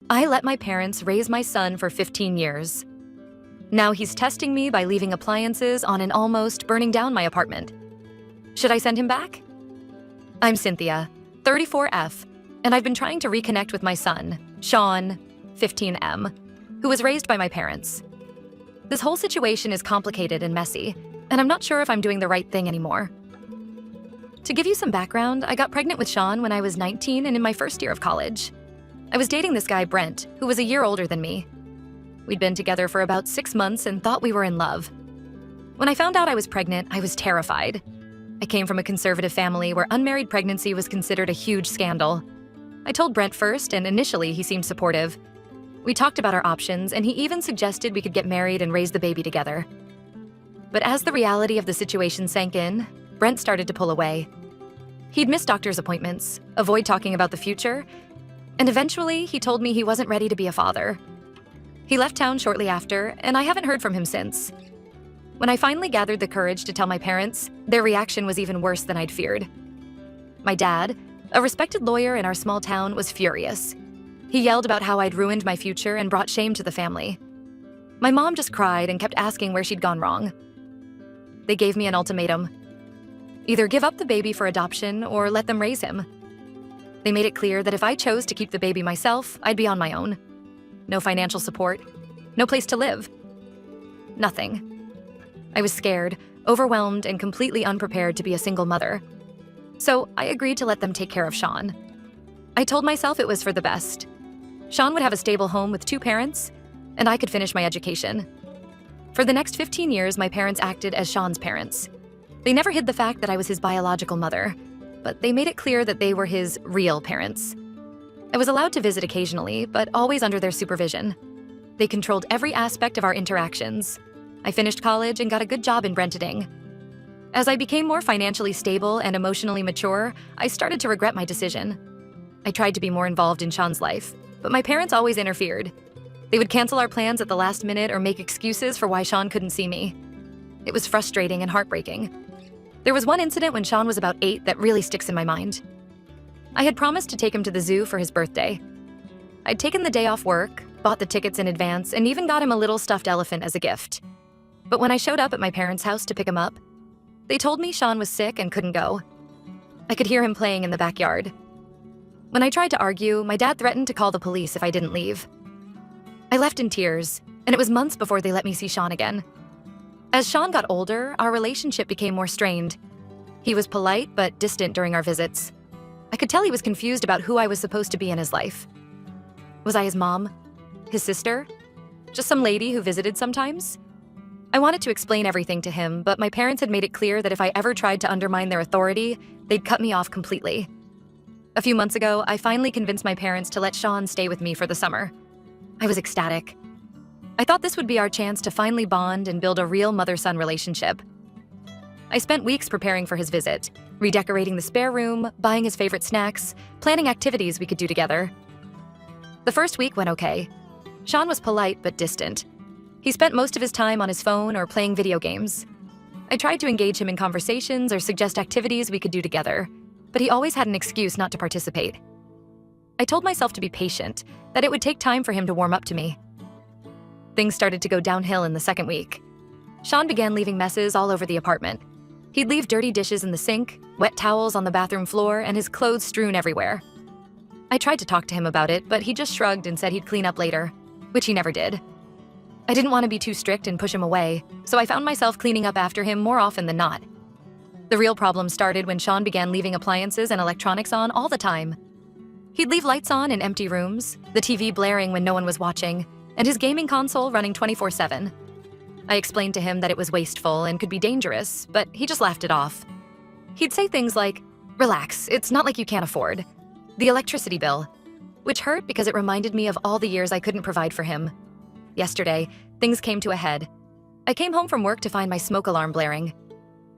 I let my parents raise my son for 15 years. Now he's testing me by leaving appliances on and almost burning down my apartment. Should I send him back? I'm Cynthia, 34F, and I've been trying to reconnect with my son, Sean, 15M, who was raised by my parents. This whole situation is complicated and messy, and I'm not sure if I'm doing the right thing anymore. To give you some background, I got pregnant with Sean when I was 19 and in my first year of college. I was dating this guy, Brent, who was a year older than me. We'd been together for about 6 months and thought we were in love. When I found out I was pregnant, I was terrified. I came from a conservative family where unmarried pregnancy was considered a huge scandal. I told Brent first, and initially he seemed supportive. We talked about our options, and he even suggested we could get married and raise the baby together. But as the reality of the situation sank in, Brent started to pull away. He'd miss doctor's appointments, avoid talking about the future, and eventually he told me he wasn't ready to be a father. He left town shortly after, and I haven't heard from him since. When I finally gathered the courage to tell my parents, their reaction was even worse than I'd feared. My dad, a respected lawyer in our small town, was furious. He yelled about how I'd ruined my future and brought shame to the family. My mom just cried and kept asking where she'd gone wrong. They gave me an ultimatum. Either give up the baby for adoption or let them raise him. They made it clear that if I chose to keep the baby myself, I'd be on my own. No financial support, no place to live. Nothing. I was scared, overwhelmed, and completely unprepared to be a single mother. So I agreed to let them take care of Sean. I told myself it was for the best. Sean would have a stable home with 2 parents, and I could finish my education. For the next 15 years, my parents acted as Sean's parents. They never hid the fact that I was his biological mother, but they made it clear that they were his real parents. I was allowed to visit occasionally, but always under their supervision. They controlled every aspect of our interactions. I finished college and got a good job in renting. As I became more financially stable and emotionally mature, I started to regret my decision. I tried to be more involved in Sean's life, but my parents always interfered. They would cancel our plans at the last minute or make excuses for why Sean couldn't see me. It was frustrating and heartbreaking. There was one incident when Sean was about 8 that really sticks in my mind. I had promised to take him to the zoo for his birthday. I'd taken the day off work, bought the tickets in advance, and even got him a little stuffed elephant as a gift. But when I showed up at my parents' house to pick him up, they told me Sean was sick and couldn't go. I could hear him playing in the backyard. When I tried to argue, my dad threatened to call the police if I didn't leave. I left in tears, and it was months before they let me see Sean again. As Sean got older, our relationship became more strained. He was polite but distant during our visits. I could tell he was confused about who I was supposed to be in his life. Was I his mom? His sister? Just some lady who visited sometimes? I wanted to explain everything to him, but my parents had made it clear that if I ever tried to undermine their authority, they'd cut me off completely. A few months ago, I finally convinced my parents to let Sean stay with me for the summer. I was ecstatic. I thought this would be our chance to finally bond and build a real mother-son relationship. I spent weeks preparing for his visit, redecorating the spare room, buying his favorite snacks, planning activities we could do together. The first week went okay. Sean was polite but distant. He spent most of his time on his phone or playing video games. I tried to engage him in conversations or suggest activities we could do together, but he always had an excuse not to participate. I told myself to be patient, that it would take time for him to warm up to me. Things started to go downhill in the second week. Sean began leaving messes all over the apartment. He'd leave dirty dishes in the sink, wet towels on the bathroom floor, and his clothes strewn everywhere. I tried to talk to him about it, but he just shrugged and said he'd clean up later, which he never did. I didn't want to be too strict and push him away, so I found myself cleaning up after him more often than not. The real problem started when Sean began leaving appliances and electronics on all the time. He'd leave lights on in empty rooms, the TV blaring when no one was watching, and his gaming console running 24/7. I explained to him that it was wasteful and could be dangerous, but he just laughed it off. He'd say things like, "Relax, it's not like you can't afford." The electricity bill, which hurt because it reminded me of all the years I couldn't provide for him. Yesterday, things came to a head. I came home from work to find my smoke alarm blaring.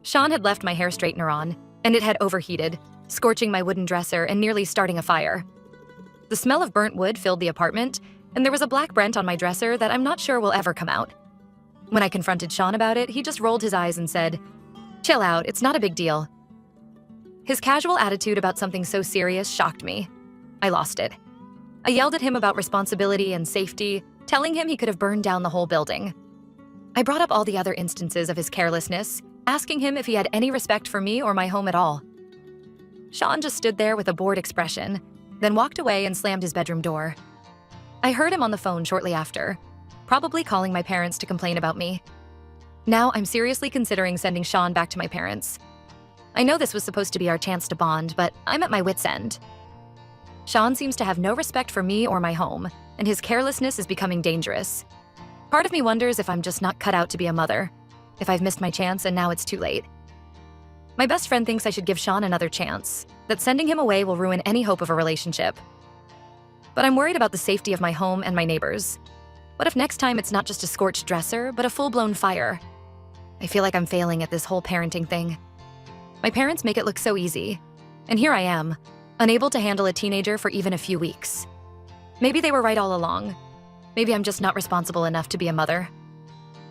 Sean had left my hair straightener on, and it had overheated, scorching my wooden dresser and nearly starting a fire. The smell of burnt wood filled the apartment, and there was a black Brent on my dresser that I'm not sure will ever come out. When I confronted Sean about it, he just rolled his eyes and said, "Chill out, it's not a big deal." His casual attitude about something so serious shocked me. I lost it. I yelled at him about responsibility and safety, telling him he could have burned down the whole building. I brought up all the other instances of his carelessness, asking him if he had any respect for me or my home at all. Sean just stood there with a bored expression, then walked away and slammed his bedroom door. I heard him on the phone shortly after, probably calling my parents to complain about me. Now I'm seriously considering sending Sean back to my parents. I know this was supposed to be our chance to bond, but I'm at my wit's end. Sean seems to have no respect for me or my home, and his carelessness is becoming dangerous. Part of me wonders if I'm just not cut out to be a mother, if I've missed my chance and now it's too late. My best friend thinks I should give Sean another chance, that sending him away will ruin any hope of a relationship. But I'm worried about the safety of my home and my neighbors. What if next time it's not just a scorched dresser, but a full-blown fire? I feel like I'm failing at this whole parenting thing. My parents make it look so easy, and here I am, unable to handle a teenager for even a few weeks. Maybe they were right all along. Maybe I'm just not responsible enough to be a mother.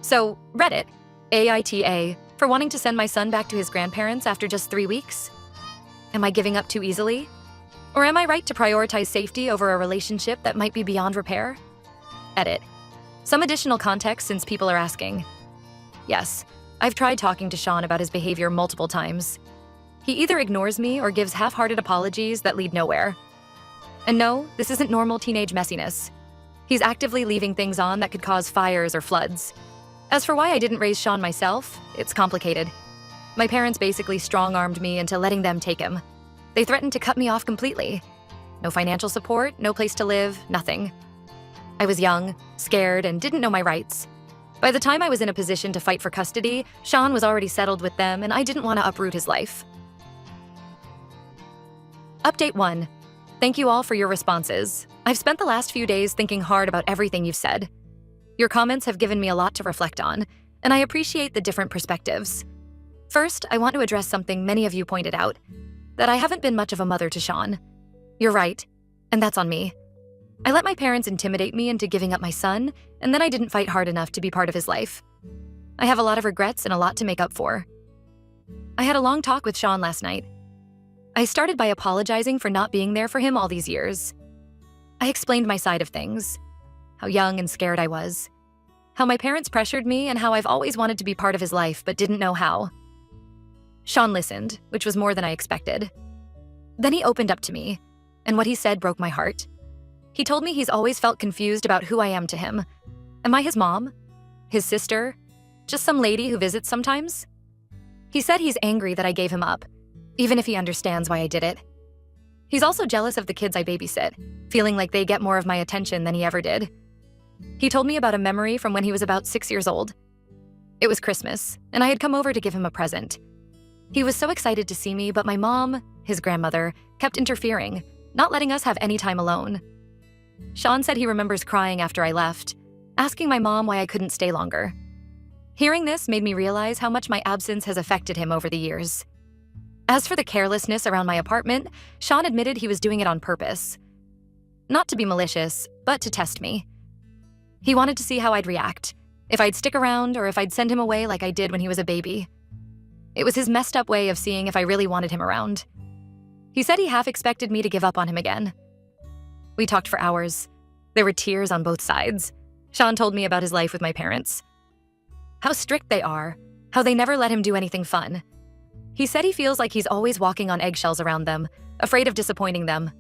So, Reddit, AITA, for wanting to send my son back to his grandparents after just 3 weeks? Am I giving up too easily? Or am I right to prioritize safety over a relationship that might be beyond repair? Edit. Some additional context since people are asking. Yes, I've tried talking to Sean about his behavior multiple times. He either ignores me or gives half-hearted apologies that lead nowhere. And no, this isn't normal teenage messiness. He's actively leaving things on that could cause fires or floods. As for why I didn't raise Sean myself, it's complicated. My parents basically strong-armed me into letting them take him. They threatened to cut me off completely. No financial support, no place to live, nothing. I was young, scared, and didn't know my rights. By the time I was in a position to fight for custody, Sean was already settled with them, and I didn't want to uproot his life. Update 1. Thank you all for your responses. I've spent the last few days thinking hard about everything you've said. Your comments have given me a lot to reflect on, and I appreciate the different perspectives. First, I want to address something many of you pointed out, that I haven't been much of a mother to Sean. You're right, and that's on me. I let my parents intimidate me into giving up my son, and then I didn't fight hard enough to be part of his life. I have a lot of regrets and a lot to make up for. I had a long talk with Sean last night. I started by apologizing for not being there for him all these years. I explained my side of things, how young and scared I was, how my parents pressured me, and how I've always wanted to be part of his life but didn't know how. Sean listened, which was more than I expected. Then he opened up to me, and what he said broke my heart. He told me he's always felt confused about who I am to him. Am I his mom? His sister? Just some lady who visits sometimes? He said he's angry that I gave him up, even if he understands why I did it. He's also jealous of the kids I babysit, feeling like they get more of my attention than he ever did. He told me about a memory from when he was about 6 years old. It was Christmas, and I had come over to give him a present. He was so excited to see me, but my mom, his grandmother, kept interfering, not letting us have any time alone. Sean said he remembers crying after I left, asking my mom why I couldn't stay longer. Hearing this made me realize how much my absence has affected him over the years. As for the carelessness around my apartment, Sean admitted he was doing it on purpose. Not to be malicious, but to test me. He wanted to see how I'd react, if I'd stick around or if I'd send him away like I did when he was a baby. It was his messed up way of seeing if I really wanted him around. He said he half expected me to give up on him again. We talked for hours. There were tears on both sides. Sean told me about his life with my parents. How strict they are, how they never let him do anything fun. He said he feels like he's always walking on eggshells around them, afraid of disappointing them.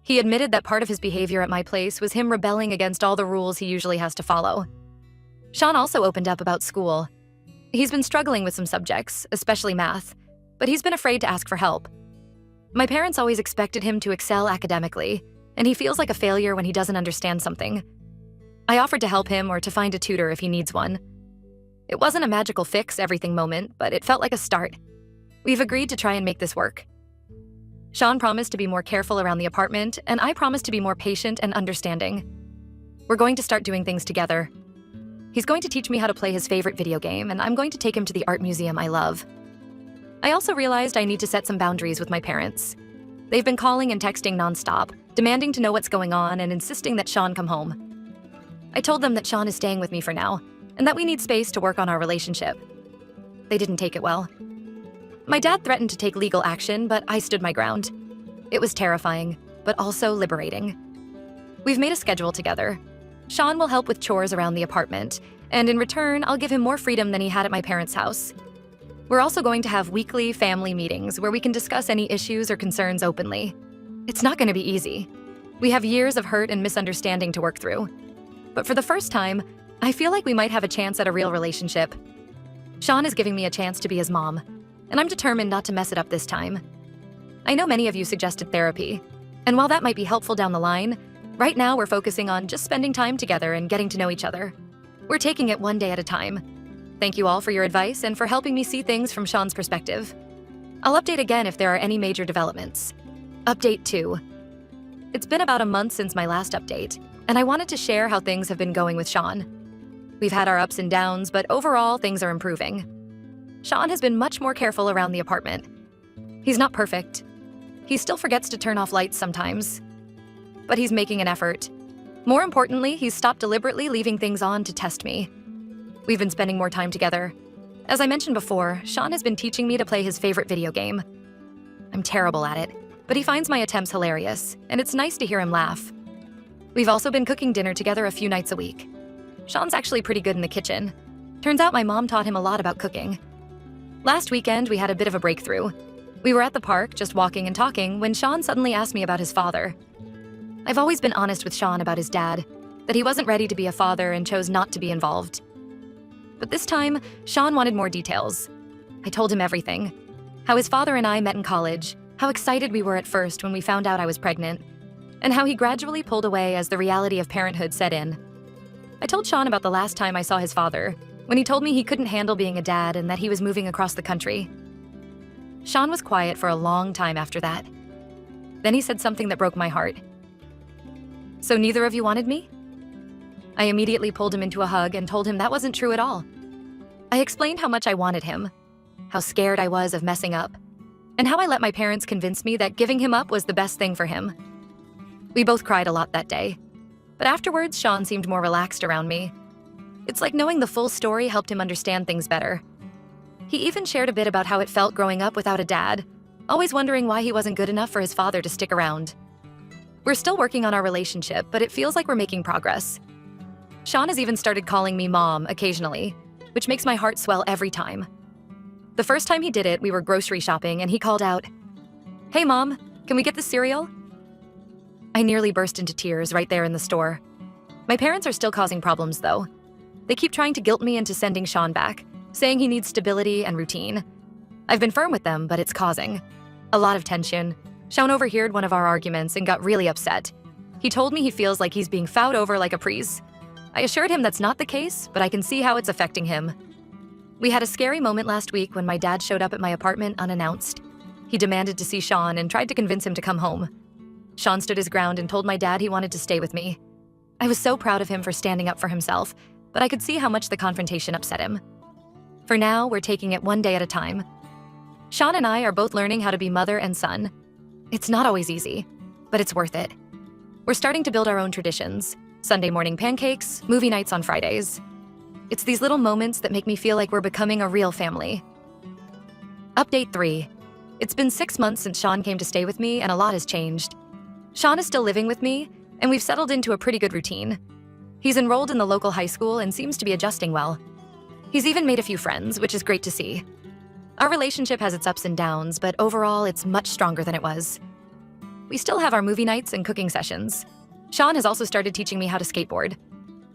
He admitted that part of his behavior at my place was him rebelling against all the rules he usually has to follow. Sean also opened up about school. He's been struggling with some subjects, especially math, but he's been afraid to ask for help. My parents always expected him to excel academically, and he feels like a failure when he doesn't understand something. I offered to help him or to find a tutor if he needs one. It wasn't a magical fix-everything moment, but it felt like a start. We've agreed to try and make this work. Sean promised to be more careful around the apartment, and I promised to be more patient and understanding. We're going to start doing things together. He's going to teach me how to play his favorite video game, and I'm going to take him to the art museum I love. I also realized I need to set some boundaries with my parents. They've been calling and texting nonstop, demanding to know what's going on and insisting that Sean come home. I told them that Sean is staying with me for now, and that we need space to work on our relationship. They didn't take it well. My dad threatened to take legal action, but I stood my ground. It was terrifying, but also liberating. We've made a schedule together. Sean will help with chores around the apartment, and in return, I'll give him more freedom than he had at my parents' house. We're also going to have weekly family meetings where we can discuss any issues or concerns openly. It's not going to be easy. We have years of hurt and misunderstanding to work through. But for the first time, I feel like we might have a chance at a real relationship. Sean is giving me a chance to be his mom, and I'm determined not to mess it up this time. I know many of you suggested therapy, and while that might be helpful down the line, right now we're focusing on just spending time together and getting to know each other. We're taking it one day at a time. Thank you all for your advice and for helping me see things from Sean's perspective. I'll update again if there are any major developments. Update 2. It's been about a month since my last update, and I wanted to share how things have been going with Sean. We've had our ups and downs, but overall, things are improving. Sean has been much more careful around the apartment. He's not perfect. He still forgets to turn off lights sometimes. But he's making an effort. More importantly, he's stopped deliberately leaving things on to test me. We've been spending more time together. As I mentioned before, Sean has been teaching me to play his favorite video game. I'm terrible at it, but he finds my attempts hilarious, and it's nice to hear him laugh. We've also been cooking dinner together a few nights a week. Sean's actually pretty good in the kitchen. Turns out my mom taught him a lot about cooking. Last weekend, we had a bit of a breakthrough. We were at the park, just walking and talking, when Sean suddenly asked me about his father. I've always been honest with Sean about his dad, that he wasn't ready to be a father and chose not to be involved. But this time, Sean wanted more details. I told him everything. How his father and I met in college, how excited we were at first when we found out I was pregnant, and how he gradually pulled away as the reality of parenthood set in. I told Sean about the last time I saw his father, when he told me he couldn't handle being a dad and that he was moving across the country. Sean was quiet for a long time after that. Then he said something that broke my heart. "So neither of you wanted me?" I immediately pulled him into a hug and told him that wasn't true at all. I explained how much I wanted him, how scared I was of messing up, and how I let my parents convince me that giving him up was the best thing for him. We both cried a lot that day, but afterwards Sean seemed more relaxed around me. It's like knowing the full story helped him understand things better. He even shared a bit about how it felt growing up without a dad, always wondering why he wasn't good enough for his father to stick around. We're still working on our relationship, but it feels like we're making progress. Sean has even started calling me Mom occasionally, which makes my heart swell every time. The first time he did it, we were grocery shopping and he called out, "Hey Mom, can we get the cereal?" I nearly burst into tears right there in the store. My parents are still causing problems though. They keep trying to guilt me into sending Sean back, saying he needs stability and routine. I've been firm with them, but it's causing a lot of tension. Sean overheard one of our arguments and got really upset. He told me he feels like he's being fought over like a prise. I assured him that's not the case, but I can see how it's affecting him. We had a scary moment last week when my dad showed up at my apartment unannounced. He demanded to see Sean and tried to convince him to come home. Sean stood his ground and told my dad he wanted to stay with me. I was so proud of him for standing up for himself, but I could see how much the confrontation upset him. For now, we're taking it one day at a time. Sean and I are both learning how to be mother and son. It's not always easy, but it's worth it. We're starting to build our own traditions. Sunday morning pancakes, movie nights on Fridays. It's these little moments that make me feel like we're becoming a real family. Update 3. It's been 6 months since Sean came to stay with me and a lot has changed. Sean is still living with me, and we've settled into a pretty good routine. He's enrolled in the local high school and seems to be adjusting well. He's even made a few friends, which is great to see. Our relationship has its ups and downs, but overall it's much stronger than it was. We still have our movie nights and cooking sessions. Sean has also started teaching me how to skateboard.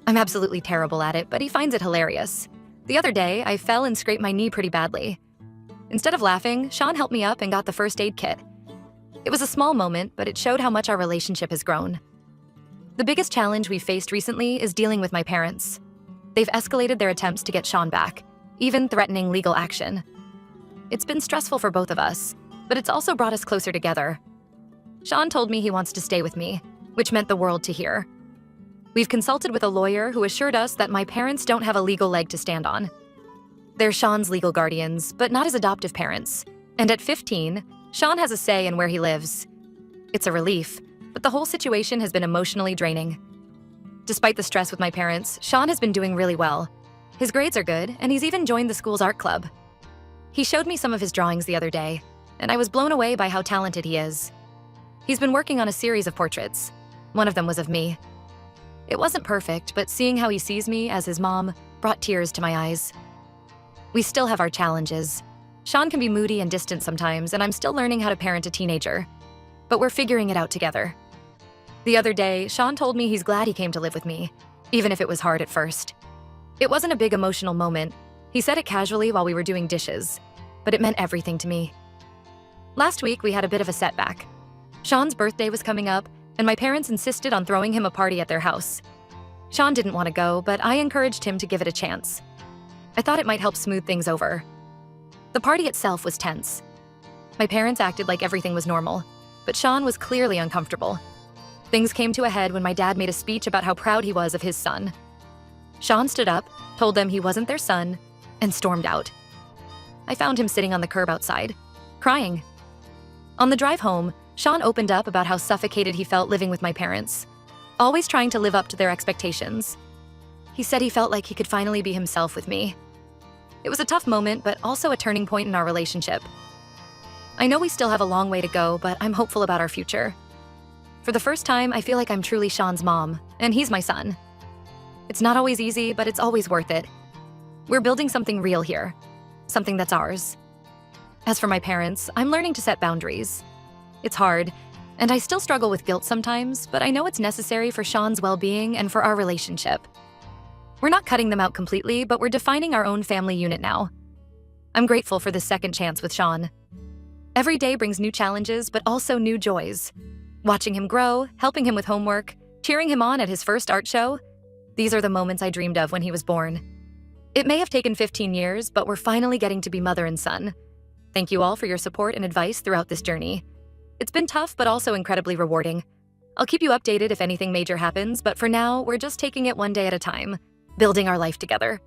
I'm absolutely terrible at it, but he finds it hilarious. The other day, I fell and scraped my knee pretty badly. Instead of laughing, Sean helped me up and got the first aid kit. It was a small moment, but it showed how much our relationship has grown. The biggest challenge we've faced recently is dealing with my parents. They've escalated their attempts to get Sean back, even threatening legal action. It's been stressful for both of us, but it's also brought us closer together. Sean told me he wants to stay with me, which meant the world to hear. We've consulted with a lawyer who assured us that my parents don't have a legal leg to stand on. They're Sean's legal guardians, but not his adoptive parents. And at 15, Sean has a say in where he lives. It's a relief, but the whole situation has been emotionally draining. Despite the stress with my parents, Sean has been doing really well. His grades are good, and he's even joined the school's art club. He showed me some of his drawings the other day, and I was blown away by how talented he is. He's been working on a series of portraits. One of them was of me. It wasn't perfect, but seeing how he sees me as his mom brought tears to my eyes. We still have our challenges. Sean can be moody and distant sometimes, and I'm still learning how to parent a teenager. But we're figuring it out together. The other day, Sean told me he's glad he came to live with me, even if it was hard at first. It wasn't a big emotional moment. He said it casually while we were doing dishes, but it meant everything to me. Last week, we had a bit of a setback. Sean's birthday was coming up, and my parents insisted on throwing him a party at their house. Sean didn't want to go, but I encouraged him to give it a chance. I thought it might help smooth things over. The party itself was tense. My parents acted like everything was normal, but Sean was clearly uncomfortable. Things came to a head when my dad made a speech about how proud he was of his son. Sean stood up, told them he wasn't their son, and stormed out. I found him sitting on the curb outside, crying. On the drive home, Sean opened up about how suffocated he felt living with my parents, always trying to live up to their expectations. He said he felt like he could finally be himself with me. It was a tough moment, but also a turning point in our relationship. I know we still have a long way to go, but I'm hopeful about our future. For the first time, I feel like I'm truly Sean's mom, and he's my son. It's not always easy, but it's always worth it. We're building something real here, something that's ours. As for my parents, I'm learning to set boundaries. It's hard, and I still struggle with guilt sometimes, but I know it's necessary for Sean's well-being and for our relationship. We're not cutting them out completely, but we're defining our own family unit now. I'm grateful for this second chance with Sean. Every day brings new challenges, but also new joys. Watching him grow, helping him with homework, cheering him on at his first art show, these are the moments I dreamed of when he was born. It may have taken 15 years, but we're finally getting to be mother and son. Thank you all for your support and advice throughout this journey. It's been tough, but also incredibly rewarding. I'll keep you updated if anything major happens, but for now, we're just taking it one day at a time, building our life together.